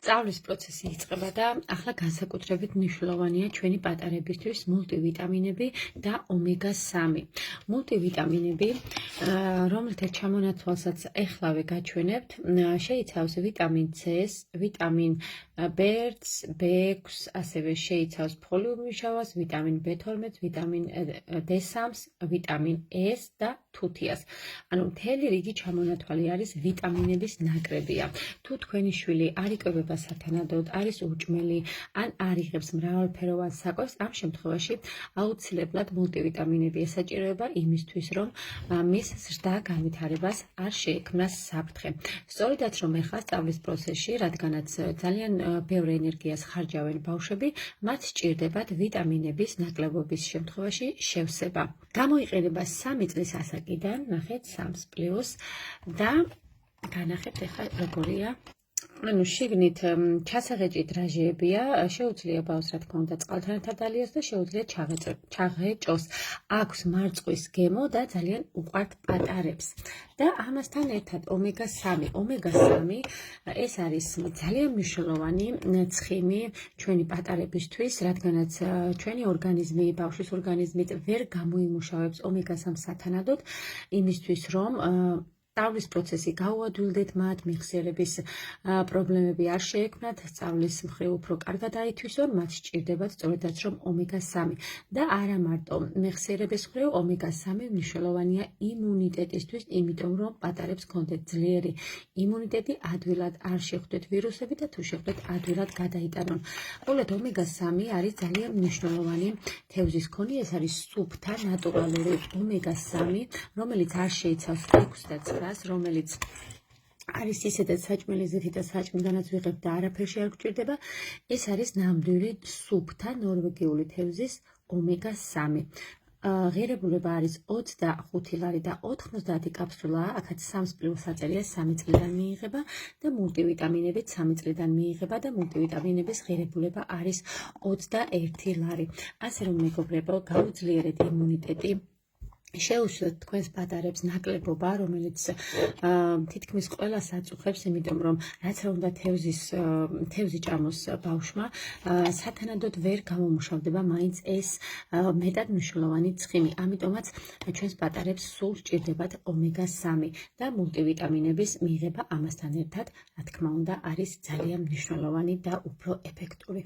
სწავლის პროცესი იწყება და ახლა განსაკუთრებით მნიშვნელოვანია ჩვენი პატარებისთვის მულტივიტამინები და ომეგა-3. მულტივიტამინები, რომელთა ჩამონაცვალსაც ეხლავე გაჩვენებთ, შეიცავს ვიტამინ C-ს, ვიტამინ B1, B6, ასევე შეიცავს ფოლიუმიშავას, ვიტამინ B12, ვიტამინ D3-ს, ვიტამინ E-ს და თუთიას. ანუ მთელი რიგი ჩამონათვალი არის ვიტამინების ნაკრებია. თუ თქვენი შვილი არ იკვებება სათანადოდ, არის უჭმელი, ან არ იღებს მრავალფეროვან საკვებს, ამ შემთხვევაში აუცილებლად მულტივიტამინები ესაჭიროება იმისთვის, რომ მის ზრდა განვითარებას არ შეექმნას საფრთხე. სწორედაც რომ ეხლა სწავლის პროცესში, რადგანაც ძალიან ბევრ ენერგიას ხარჯავენ ბავშვები, მათ სჭირდებათ ვიტამინების ნაკლებობის შემთხვევაში შევსება. გამოიყენება 3 წლის ასაკიდან, ნახეთ 3 პლუს და განახეთ ეხლა როგორია. ანუ შიგნით ჩასაღეჭი დრაჟეებია, შეუძლია ბავშვს რა თქმა უნდა წყალთან ერთად დალიოს და შეუძლია ჩაღეჭოს. აქვს მარწყვის გემო და ძალიან უყვართ პატარებს. და ამასთან ერთად ომეგა-3. ომეგა-3 ეს არის ძალიან მნიშვნელოვანი ცხიმი ჩვენი პატარებისთვის, რადგანაც ჩვენი ორგანიზმი, ბავშვის ორგანიზმით ვერ გამოიმუშავებს ომეგა-3 სათანადოდ, იმისთვის რომ სწავლის პროცესი გაუადვილდეთ მათ, მეხსიერების პრობლემები არ შეექმნათ, სწავლის მხრივ უფრო კარგად აითვისონ, მათ სჭირდებათ სწორედაც რომ ომეგა-3 და არა მარტო მეხსიერების მხრივ, ომეგა-3 მნიშვნელოვანია იმუნიტეტისთვის, იმიტომ რომ პატარებს გქონდეთ ძლიერი იმუნიტეტი, ადვილად არ შეხვდეთ ვირუსები და თუ შეხვდეთ, ადვილად გადაიტანონ. ყოველთ ომეგა-3 არის ძალიან მნიშვნელოვანი თევზის ქონი, ეს არის სუფთა ნატურალური ომეგა-3, რომელიც არ შეიცავს 6 და 9, რომელიც არის ისედაც საჭმელი ზეთი და საჭმიდანაც ვიღებთ და არაფერში არ გვჭირდება. ეს არის ნამდვილი სუფთა ნორვეგიული თევზის ომეგა-3. ღირებულება არის 25 ლარი და 90 კაფსულაა, აქაც 3 პლუს აწერია 3 წლიდან მიიღება და მულტივიტამინებით 3 წლიდან მიიღება და მულტივიტამინების ღირებულება არის 21 ლარი. ასე რომ მეგობრებო, გაუძლიერეთ იმუნიტეტი. შეუშვათ თქვენს პატარებს ნაკლებობა, რომელიც თითქმის ყველას აწუხებს, იმიტომ რომ რაც რა უნდა თევზი ჭამოს ბავშვმა, სათანადოდ ვერ გამომუშავდება მაინც ეს მეტად მნიშვნელოვანი ცხიმი. ამიტომაც ჩვენს პატარებს სულ სჭირდებათ ომეგა-3 და მულტივიტამინების მიღება ამასთან ერთად, რა თქმა უნდა, არის ძალიან მნიშვნელოვანი და უფრო ეფექტური.